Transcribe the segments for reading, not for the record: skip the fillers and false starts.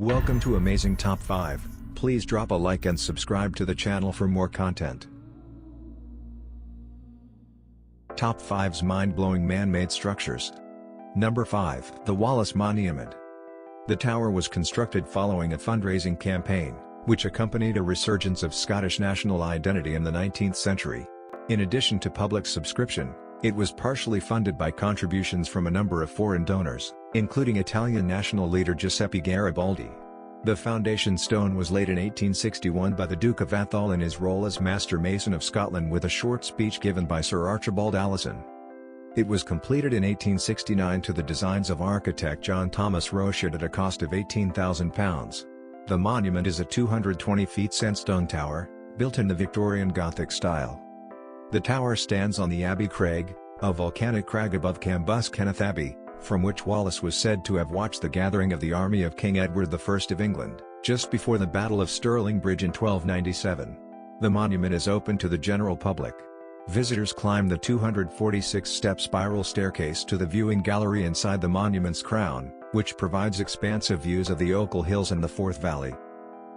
Welcome to Amazing Top 5. Please drop a like and subscribe to the channel for more content. Top 5's mind-blowing man-made structures. Number 5. The Wallace Monument. The tower was constructed following a fundraising campaign, which accompanied a resurgence of Scottish national identity in the 19th century. In addition to public subscription, it was partially funded by contributions from a number of foreign donors, including Italian national leader Giuseppe Garibaldi. The foundation stone was laid in 1861 by the Duke of Atholl in his role as Master Mason of Scotland with a short speech given by Sir Archibald Alison. It was completed in 1869 to the designs of architect John Thomas Rochard at a cost of £18,000. The monument is a 220-feet sandstone tower, built in the Victorian Gothic style. The tower stands on the Abbey Crag, a volcanic crag above Cambus Kenneth Abbey, from which Wallace was said to have watched the gathering of the army of King Edward I of England, just before the Battle of Stirling Bridge in 1297. The monument is open to the general public. Visitors climb the 246-step spiral staircase to the viewing gallery inside the monument's crown, which provides expansive views of the Ochil Hills and the Forth Valley.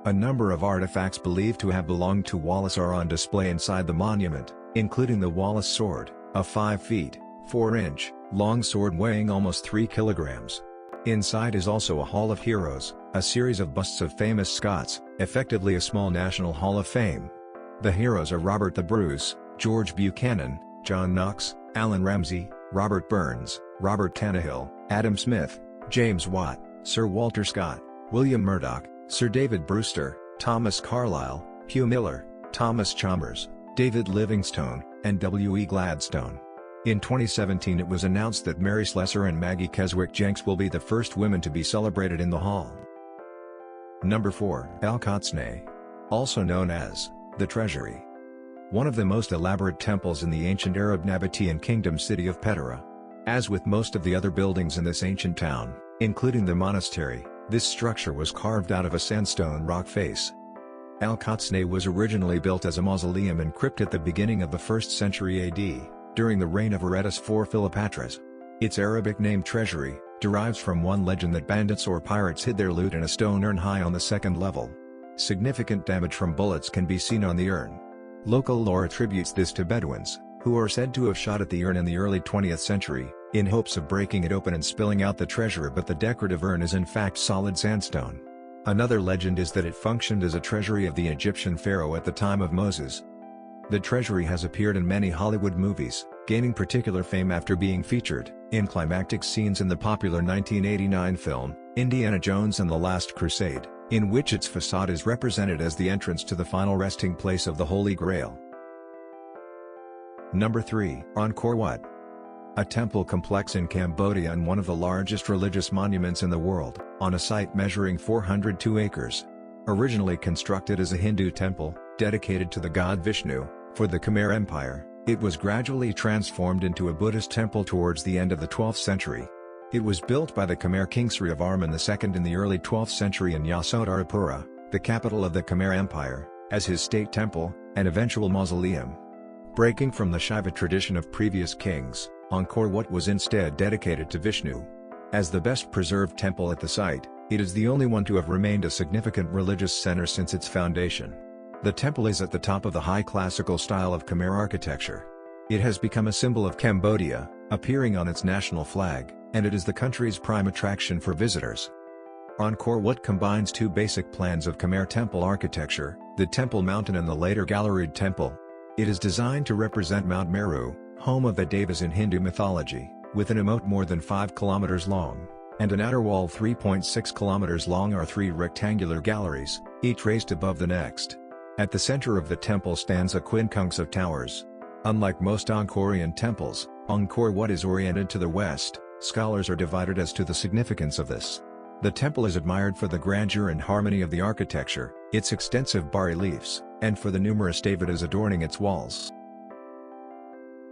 A number of artifacts believed to have belonged to Wallace are on display inside the monument, including the Wallace sword, a 5 feet, 4-inch, long sword weighing almost 3 kilograms. Inside is also a Hall of Heroes, a series of busts of famous Scots, effectively a small national Hall of Fame. The heroes are Robert the Bruce, George Buchanan, John Knox, Alan Ramsay, Robert Burns, Robert Tannehill, Adam Smith, James Watt, Sir Walter Scott, William Murdoch, Sir David Brewster, Thomas Carlyle, Hugh Miller, Thomas Chalmers, David Livingstone, and W. E. Gladstone. In 2017 it was announced that Mary Slessor and Maggie Keswick Jenks will be the first women to be celebrated in the hall. Number 4. Al-Qudsnay. Also known as the Treasury. One of the most elaborate temples in the ancient Arab Nabatean kingdom city of Petara. As with most of the other buildings in this ancient town, including the monastery, this structure was carved out of a sandstone rock face. Al-Qudsnay was originally built as a mausoleum and crypt at the beginning of the 1st century AD, during the reign of Aretas IV Philopatras. Its Arabic name Treasury derives from one legend that bandits or pirates hid their loot in a stone urn high on the 2nd level. Significant damage from bullets can be seen on the urn. Local lore attributes this to Bedouins, who are said to have shot at the urn in the early 20th century, in hopes of breaking it open and spilling out the treasure, but the decorative urn is in fact solid sandstone. Another legend is that it functioned as a treasury of the Egyptian pharaoh at the time of Moses. The treasury has appeared in many Hollywood movies, gaining particular fame after being featured in climactic scenes in the popular 1989 film, Indiana Jones and the Last Crusade, in which its facade is represented as the entrance to the final resting place of the Holy Grail. Number 3. Angkor Wat. A temple complex in Cambodia and one of the largest religious monuments in the world, on a site measuring 402 acres. Originally constructed as a Hindu temple, dedicated to the god Vishnu, for the Khmer Empire, it was gradually transformed into a Buddhist temple towards the end of the 12th century. It was built by the Khmer king Srivarman II in the early 12th century in Yasodharapura, the capital of the Khmer Empire, as his state temple, and eventual mausoleum. Breaking from the Shaiva tradition of previous kings, Angkor Wat was instead dedicated to Vishnu. As the best preserved temple at the site, it is the only one to have remained a significant religious center since its foundation. The temple is at the top of the high classical style of Khmer architecture. It has become a symbol of Cambodia, appearing on its national flag, and it is the country's prime attraction for visitors. Angkor Wat combines two basic plans of Khmer temple architecture, the Temple Mountain and the later Galleried Temple. It is designed to represent Mount Meru, home of the Devas in Hindu mythology, with an emote more than 5 kilometers long, and an outer wall 3.6 kilometers long are 3 rectangular galleries, each raised above the next. At the center of the temple stands a quincunx of towers. Unlike most Angkorian temples, Angkor Wat is oriented to the west. Scholars are divided as to the significance of this. The temple is admired for the grandeur and harmony of the architecture, its extensive bas-reliefs, and for the numerous devatas adorning its walls.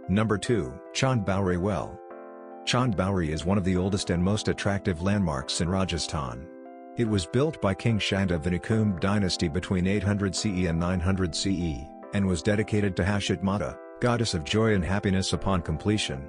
Number 2. Chand Bauri Well. Chand Bauri is one of the oldest and most attractive landmarks in Rajasthan. It was built by King Shant of the Nikumb dynasty between 800 CE and 900 CE, and was dedicated to Hashit Mata, goddess of joy and happiness upon completion.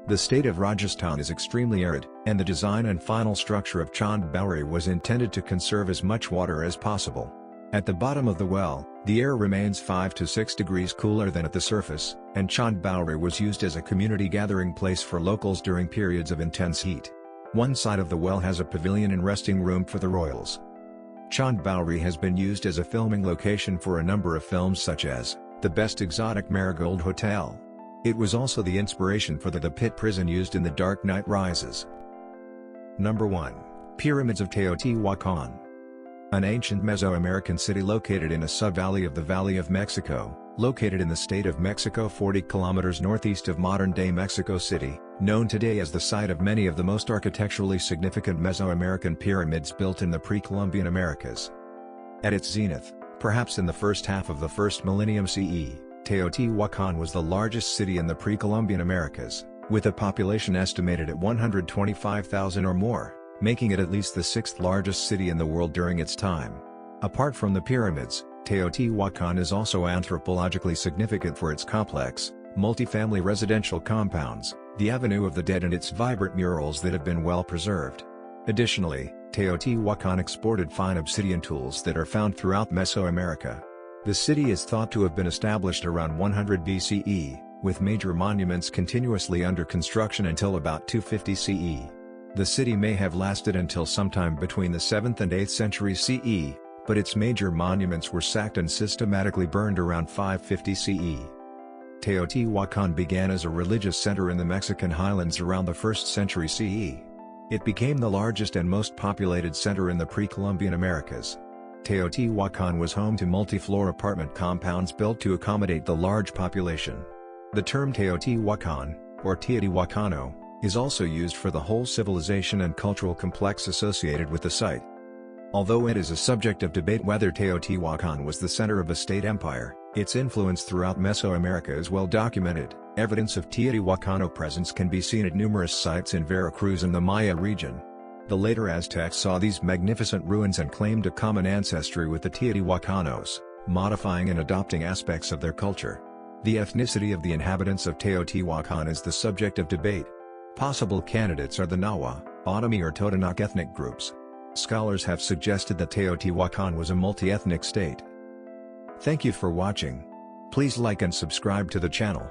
The state of Rajasthan is extremely arid, and the design and final structure of Chand Bauri was intended to conserve as much water as possible. At the bottom of the well, the air remains 5 to 6 degrees cooler than at the surface, and Chand Bauri was used as a community gathering place for locals during periods of intense heat. One side of the well has a pavilion and resting room for the royals. Chand Bauri has been used as a filming location for a number of films such as The Best Exotic Marigold Hotel. It was also the inspiration for the pit prison used in The Dark Knight Rises. Number 1. Pyramids of Teotihuacan. An ancient Mesoamerican city located in a sub-valley of the Valley of Mexico, located in the state of Mexico 40 kilometers northeast of modern-day Mexico City, known today as the site of many of the most architecturally significant Mesoamerican pyramids built in the pre-Columbian Americas. At its zenith, perhaps in the first half of the first millennium CE, Teotihuacan was the largest city in the pre-Columbian Americas, with a population estimated at 125,000 or more, making it at least the sixth largest city in the world during its time. Apart from the pyramids, Teotihuacan is also anthropologically significant for its complex, multi-family residential compounds, the Avenue of the Dead and its vibrant murals that have been well preserved. Additionally, Teotihuacan exported fine obsidian tools that are found throughout Mesoamerica. The city is thought to have been established around 100 BCE, with major monuments continuously under construction until about 250 CE. The city may have lasted until sometime between the 7th and 8th century CE, but its major monuments were sacked and systematically burned around 550 CE. Teotihuacan began as a religious center in the Mexican highlands around the 1st century CE. It became the largest and most populated center in the pre-Columbian Americas. Teotihuacan was home to multi-floor apartment compounds built to accommodate the large population. The term Teotihuacan, or Teotihuacano, is also used for the whole civilization and cultural complex associated with the site. Although it is a subject of debate whether Teotihuacan was the center of a state empire, its influence throughout Mesoamerica is well documented. Evidence of Teotihuacano presence can be seen at numerous sites in Veracruz and the Maya region. The later Aztecs saw these magnificent ruins and claimed a common ancestry with the Teotihuacanos, modifying and adopting aspects of their culture. The ethnicity of the inhabitants of Teotihuacan is the subject of debate. Possible candidates are the Nahua, Otomi or Totonac ethnic groups. Scholars have suggested that Teotihuacan was a multi-ethnic state. Thank you for watching. Please like and subscribe to the channel.